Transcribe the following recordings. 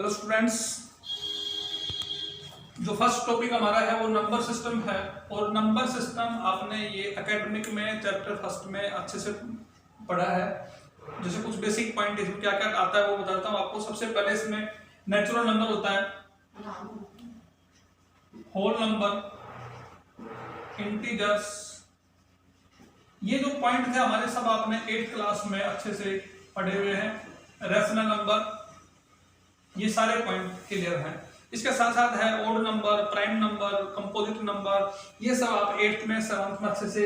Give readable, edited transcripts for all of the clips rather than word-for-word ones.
Hello students, जो first topic हमारा है वो नंबर सिस्टम है। और नंबर सिस्टम आपने ये एकेडमिक में चैप्टर फर्स्ट में अच्छे से पढ़ा है। जैसे कुछ बेसिक पॉइंट इसमें क्या क्या आता है वो बताता हूँ आपको। सबसे पहले इसमें नेचुरल नंबर होता है, होल नंबर, इंटीजर्स। ये जो पॉइंट थे हमारे सब आपने 8th क्लास में अच्छे से पढ़े हुए हैं। रैशनल नंबर, ये सारे पॉइंट क्लियर हैं। इसके साथ साथ है odd number, prime number, composite number, ये सब आप 8th में 7th में अच्छे से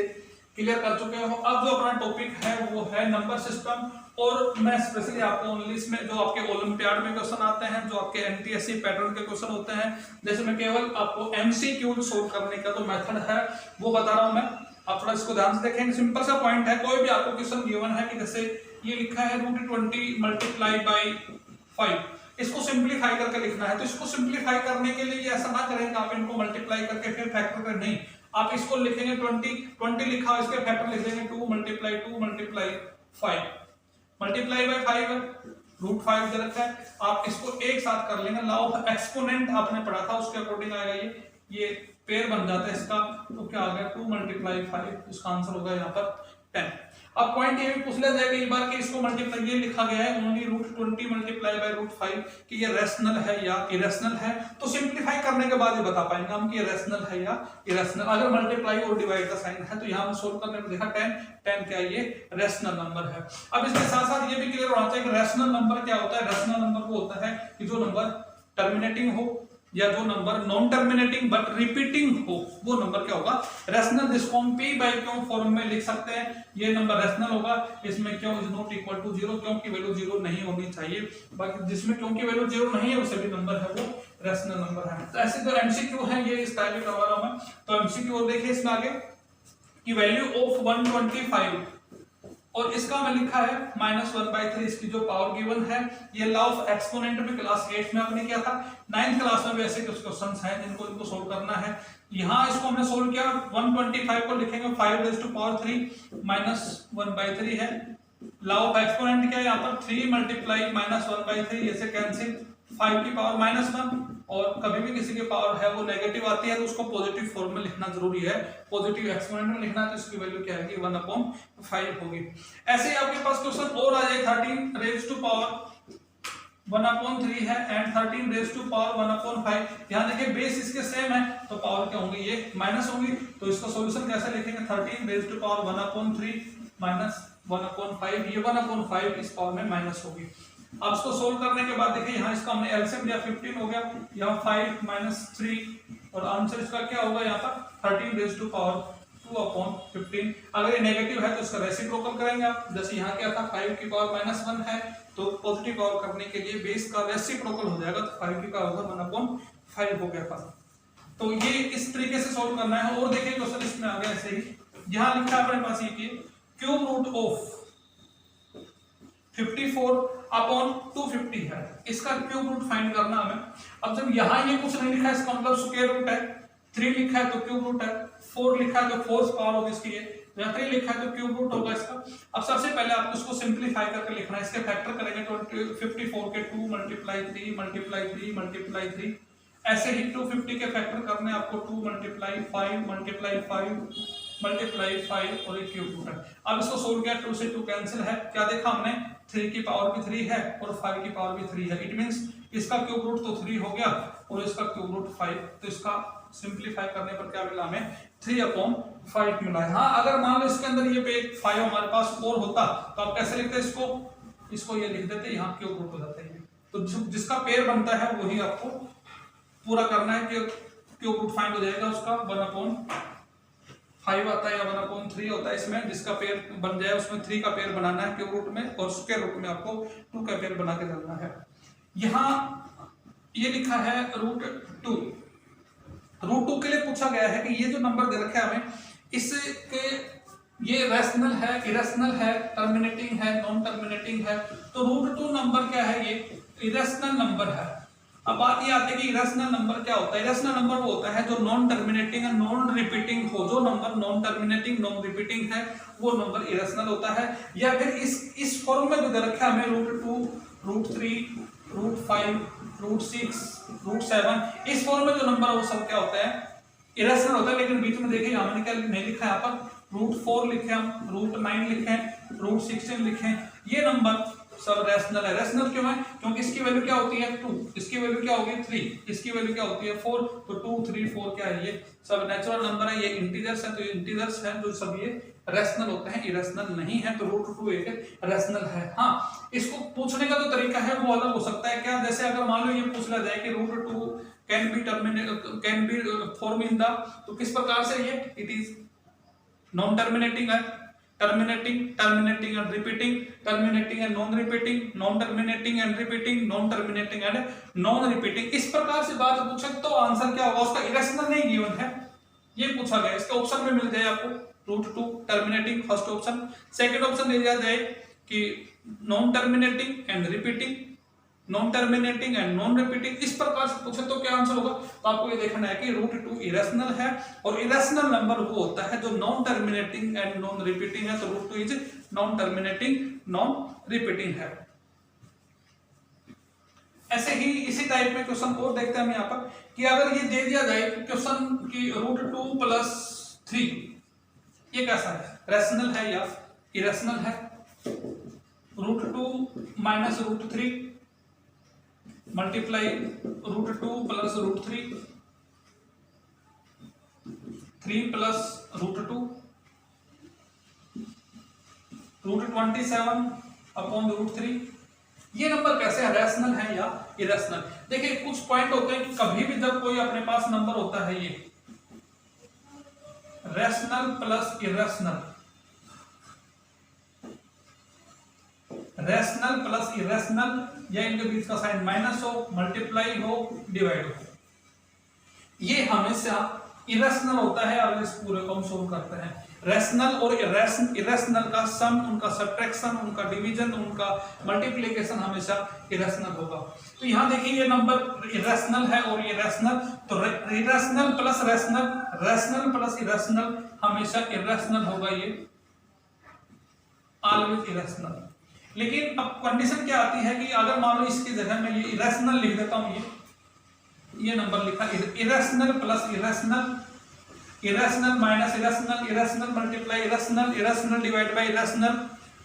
क्लियर कर चुके हो। अब जो अपना टॉपिक है वो है नंबर सिस्टम। और मैं स्पेशली आपको इंग्लिश में जो आपके ओलंपियाड में क्वेश्चन आते हैं, जो आपके एनटीएससी पैटर्न के क्वेश्चन होते हैं, जैसे मैं केवल आपको एमसीक्यू सोल्व करने का जो मेथड है वो बता रहा हूं मैं। आप थोड़ा इसको ध्यान से देखेंगे। सिंपल सा पॉइंट है, कोई भी आपको क्वेश्चन गिवन है कि जैसे ये लिखा है √20 मल्टीप्लाई बाई 5, इसको सिंप्लीफाई करके लिखना है। तो इसको सिंप्लीफाई करने के लिए ऐसा ना करें कि आप इनको मल्टीप्लाई करके फिर फैक्टर करें, नहीं, आप इसको लिखेंगे 20 लिखा हो, इसके फैक्टर लिख लेंगे 2 मल्टीप्लाई 5 मल्टीप्लाई बाई 5 √5 दे रखा है। आप इसको एक साथ कर लेंगे। लॉ ऑफ एक्सपोनेंट आपने पढ़ा था, उसके अकॉर्डिंग आएगा ये पेयर बन जाता है इसका। तो क्या आ गया 2 मल्टीप्लाई 5, इसका आंसर होगा यहाँ पर 10। अब पॉइंट ये भी पूछ लिया जाएगा एक बार कि इसको मल्टीप्लाई, ये लिखा गया है ओनली √20 मल्टीप्लाई बाई √5 कि ये रैशनल है या इरेशनल है। तो सिंप्लीफाई करने के बाद ये बता पाएंगे हम कि ये रैशनल है या इरेशनल। अगर मल्टीप्लाई और डिवाइड का साइन है तो यहाँ में सोल्व करने में देखा 10 क्या ये रैशनल नंबर है। अब इसके साथ साथ ये भी क्लियर होना चाहिए कि रैशनल नंबर क्या होता है। रैशनल नंबर वो होता है कि जो नंबर टर्मिनेटिंग हो या जो number non terminating but repeating हो, वो नंबर क्या होगा, रैशनल। जिसको हम p बाई क्यू फॉर्म में लिख सकते हैं, ये नंबर रैशनल होगा। इसमें क्यों इज नॉट इक्वल टू 0, क्योंकि वैल्यू 0 नहीं होनी चाहिए। बाकी जिसमें क्योंकि वैल्यू 0 नहीं है वो सभी नंबर है वो रैशनल नंबर है। तो ऐसे जो एमसीक्यू है ये इस टाइप में करवा रहा हूं मैं। तो एमसीक्यू देखिए इसमें आगे कि वैल्यू ऑफ 125 और इसका मैं लिखा है -1/3, इसकी जो पावर गिवन है। ये लॉ ऑफ एक्सपोनेंट में क्लास 8 में आपने किया था। 9th क्लास में भी ऐसे कुछ क्वेश्चंस हैं जिनको सोल्व करना है। यहाँ इसको हमने सोल्व किया, 125 को लिखेंगे 5⁻³ -1/3 है। लॉ ऑफ एक्सपोनेंट क्या है यहाँ पर 3 मल्टीप्लाई -1/3, ऐसे कैंसिल 5 की पावर -1। और कभी भी किसी की पावर है वो नेगेटिव आती है तो उसको पॉजिटिव फॉर्म में लिखना जरूरी है। पॉजिटिव एक्सपोनेंट में लिखना है तो इसकी वैल्यू क्या है 1/5 होगी। ऐसे ही आपके पास क्वेश्चन और आ जाए 13⁻1/3 है एंड 13⁻1/5। यहाँ देखिए बेस इसके सेम है तो पावर क्या होंगी, ये माइनस होंगी। तो इसका सॉल्यूशन कैसे लिखेंगे 13⁻1/3 -1/5, ये 1/5 इस पावर में माइनस होगी। अब इसको सोल्व करने के बाद देखिए यहाँ इसका हमने एलसीएम लिया 15 हो गया, यहाँ 5 - 3 और आंसर इसका क्या होगा यहाँ पर 13⁻2/15। अगर ये नेगेटिव है तो इसका रेसिप्रोकल करेंगे आप। जैसे यहाँ क्या था 5 की पावर -1 है तो पॉजिटिव पावर करने के लिए बेस का रेसिप्रोकल हो जाएगा, तो 5 की पावर होगा 1/5 हो गया था। तो ये इस तरीके से सोल्व करना है। और देखिए क्वेश्चन इसमें आ गया ऐसे ही, यहाँ लिखा है अपने पास ये कि क्यूब रूट ऑफ 54/250 है, इसका क्यूब रूट फाइंड करना हमें। अब जब यहाँ ये कुछ नहीं लिखा है इसका मतलब स्क्वायर रूट है, 3 लिखा है तो क्यूब रूट है, 4 लिखा है तो 4th पावर होगी इसकी, यहाँ 3 लिखा है तो क्यूब रूट होगा इसका। अब सबसे पहले आपको इसको सिंप्लीफाई करके लिखना है। इसके फैक्टर करेंगे तो 54 के 2 मल्टीप्लाई 3 मल्टीप्लाई 3 मल्टीप्लाई 3, ऐसे ही 250 के फैक्टर करने आपको 2 मल्टीप्लाई 5 मल्टीप्लाई 5 मल्टीप्लाई 5 और एक क्यूब रूट है। अब इसको सोल्व किया, 2 से 2 कैंसिल है। क्या देखा हमने 3 की पावर भी 3 है और 5 की पावर भी 3 है। इट मींस इसका क्यूब रूट तो 3 हो गया और इसका क्यूब रूट 5। तो इसका सिंप्लीफाई करने पर क्या मिला हमें 3/5 मिला है। हाँ, अगर मान लो इसके अंदर ये 5 हमारे पास और होता तो आप कैसे लिखते इसको ये लिख देते, यहाँ क्यूब रूट हो जाता है। तो जिसका पेयर बनता है वही आपको पूरा करना है कि क्यूब रूट फाइंड हो जाएगा उसका 1/5 आता है या 1/3 होता है। इसमें जिसका पेयर बन जाए उसमें 3 का पेयर बनाना है क्यूब रूट में, और स्क्वायर रूट में आपको 2 का पेयर बना के डालना है। यहाँ ये लिखा है √2 के लिए पूछा गया है कि ये जो नंबर दे रखे हैं हमें, इसके ये रैशनल है, इरेशनल है, टर्मिनेटिंग है, नॉन टर्मिनेटिंग है। तो √2 नंबर क्या है, ये इरेशनल नंबर है। अब बात ये आती है कि इरेशनल नंबर क्या होता है। इरेशनल नंबर वो होता है जो non terminating and non repeating हो। जो number non terminating non repeating है वो नंबर इरेशनल होता है। या फिर इस फॉर्म में जो दे रखा है हमें √2 √3 √5 √6, √7 इस फॉर्म में जो नंबर है वो सब क्या होता है, इरेशनल होता है। लेकिन बीच में देखिए यहाँ मैंने क्या नहीं लिखा है, यहाँ पर √4 लिखे हम, √9 लिखे, √16 लिखे, ये नंबर सब रैशनल है। रैशनल क्यों है? क्योंकि इसकी वैल्यू क्या होती है 2, इसकी वैल्यू क्या होगी 3, इसकी वैल्यू क्या होती है 4, तो 2, 3, 4 क्या है, ये सब नेचुरल नंबर है, ये इंटीजर्स है, तो ये इंटीजर्स है जो सब ये रैशनल होते हैं, इरेशनल नहीं है। तो √2 एक रैशनल है। हाँ, इसको पूछने का जो तरीका है वो अलग हो सकता है। क्या, जैसे अगर मान लो ये पूछ लिया जाए कि √2 can be form in the, तो किस प्रकार से ये, इट इज नॉन टर्मिनेटिंग है, terminating, terminating and repeating, terminating and non repeating, non terminating and repeating, non terminating and non repeating. इस प्रकार से बात पूछे तो आंसर क्या होगा उसका, इरेशनल नहीं गिवन है, ये पूछा गया। इसका ऑप्शन में मिल जाए आपको √2 terminating first option, second option ले लिया जाए कि non terminating and repeating, non terminating and non repeating. इस प्रकार से पूछे तो क्या आंसर होगा, तो आपको ये देखना है कि √2 इरेशनल है, और इरेशनल नंबर वो होता है जो non terminating and non repeating है। तो √2 is non terminating, non repeating है। ऐसे ही इसी टाइप में क्वेश्चन और देखते हैं हम यहाँ पर कि अगर ये दे दिया जाए क्वेश्चन की √2 + 3, ये कैसा है, रैशनल है या इरेशनल है? √2 - √3 मल्टीप्लाई √2 + √3, 3 + √2, √27/√3, ये नंबर कैसे है, रैशनल है या इरेशनल? देखिए कुछ पॉइंट होते हैं कि कभी भी जब कोई अपने पास नंबर होता है, ये rational plus irrational, rational plus irrational, या इनके बीच का साइन माइनस हो, मल्टीप्लाई हो, डिवाइड हो, ये हमेशा इरेशनल होता है। अगर इस पूरे को हम सोल्व करते हैं, रैशनल और इरेशनल का सम, उनका सब्ट्रैक्शन, उनका डिवीजन, उनका मल्टीप्लिकेशन हमेशा इरेशनल होगा। तो यहाँ देखिए ये नंबर इरेशनल है और ये रैशनल, तो irrational plus rational, rational plus irrational हमेशा इरेशनल होगा, ये ऑलवेज इरेशनल। लेकिन अब कंडीशन क्या आती है कि अगर मान लो इसकी जगह मैं ये इरेशनल लिख देता हूं, ये नंबर लिखा irrational plus irrational, irrational minus irrational, irrational multiply irrational, irrational divide by irrational,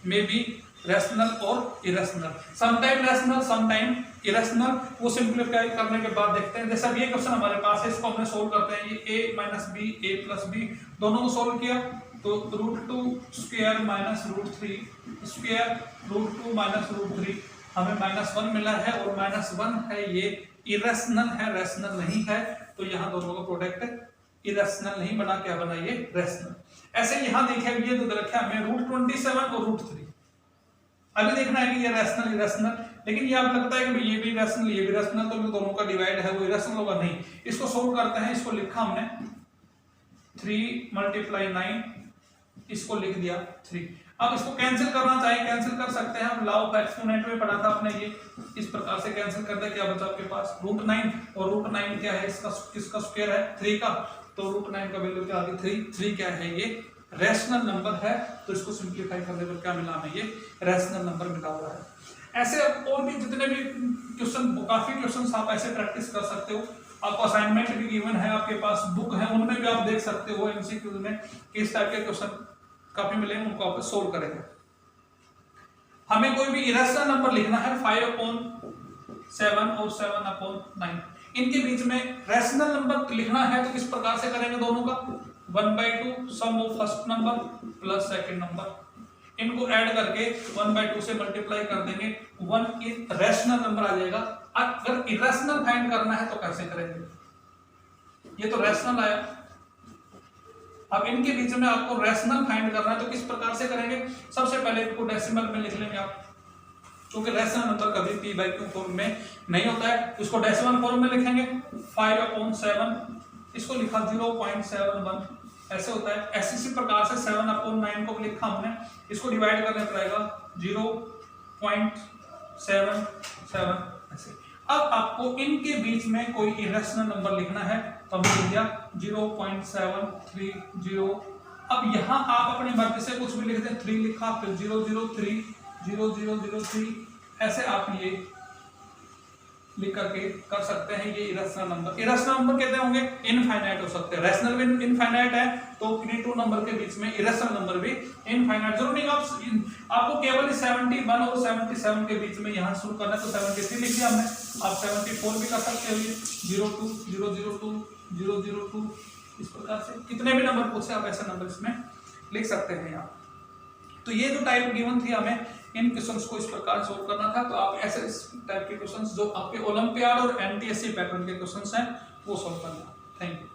may be rational और irrational, sometime rational sometime irrational. वो सिंपलीफाई करने के बाद देखते हैं। जैसे अब ये क्वेश्चन हमारे पास है, इसको हमने सोल्व करते हैं। ये a - b, a + b दोनों को सोल्व किया तो √2² - √3² √2 - √3 हमें -1 मिला है, और -1 है, ये इरेशनल है, रैशनल नहीं है। तो यहाँ दोनों का प्रोडक्ट इरेशनल नहीं बना, क्या बना, ये रैशनल। ऐसे यहाँ देखिए ये जो रखा है हमें √27 और √3, अभी देखना है कि ये रैशनल इरेशनल, लेकिन ये आप लगता है कि ये भी रैशनल ये भी रैशनल, तो दोनों का डिवाइड है वो इरेशनल होगा, नहीं। इसको सोल्व करते हैं। इसको लिखा हमने 3 × 9, इसको लिख दिया 3। अब इसको कैंसिल करना चाहे कैंसिल कर सकते हैं हम, लॉ ऑफ एक्सपोनेंट में पढ़ा था आपने, ये इस प्रकार से कैंसिल कर दे। क्या बचा आपके पास √9, और √9 क्या है, इसका किसका स्क्वायर है, 3 का, तो √9 का वैल्यू क्या आ गई 3। 3 क्या है, ये रैशनल नंबर है। तो इसको सिंपलीफाई करने पर क्या मिला हमें, ये रैशनल नंबर मिला हुआ है। ऐसे और भी जितने भी क्वेश्चन, काफी क्वेश्चन आप ऐसे प्रैक्टिस कर सकते हो। आपको असाइनमेंट भी गिवन है, आपके पास बुक है, उनमें भी आप देख सकते हो एमसीक्यू में किस टाइप के क्वेश्चन काफी मिले, उनको आप सोल्व करेंगे। हमें कोई भी इरेशनल नंबर लिखना है 5/7 और 7/9, इनके बीच में रैशनल नंबर लिखना है तो किस प्रकार से करेंगे, दोनों का 1/2 sum of first number plus second number, इनको ऐड करके 1/2 से मल्टीप्लाई कर देंगे, 1 इज रैशनल नंबर आ जाएगा। अगर इरेशनल फाइंड करना है तो कैसे करेंगे, ये तो रैशनल आया। अब इनके बीच में आपको रैशनल फाइंड करना है तो किस प्रकार से करेंगे, सबसे पहले इनको डेसिमल में लिख लेंगे आप, क्योंकि रैशनल नंबर कभी p/q फॉर्म में नहीं होता है। इसको डेसिमल फॉर्म में लिखेंगे 5/7, इसको लिखा 0.71, ऐसे होता है। इसी प्रकार से 7/9 को लिखा हमने, इसको डिवाइड करने पर आएगा 0.77 ऐसे। अब आपको इनके बीच में कोई इरेशनल नंबर लिखना है तो हमने लिख दिया 0.730। अब यहाँ आप अपनी मर्जी से कुछ भी लिख दें, 3 लिखा, फिर 003 0003, ऐसे आप ये लिख करके कर सकते हैं। ये इरेशनल नंबर कहते होंगे इनफाइनाइट हो सकते हैं। रैशनल भी इनफाइनाइट है तो किन्हीं टू नंबर के बीच में इरेशनल नंबर भी इनफाइनाइट। जरूरी नहीं आपको केवल 71 और 77 के बीच में यहाँ शुरू करना है, तो 73 लिख दिया हमने। आप 74 भी कर सकते हो, ये 02 002 002 इस प्रकार से कितने भी नंबर पूछे आप ऐसे नंबर इसमें लिख सकते हैं यहाँ। तो ये जो टाइप गिवन थी हमें इन क्वेश्चंस को इस प्रकार सॉल्व करना था। तो आप ऐसे टाइप के क्वेश्चंस जो आपके ओलंपियाड और एनटीएससी पैटर्न के क्वेश्चंस हैं वो सॉल्व करना। Thank you.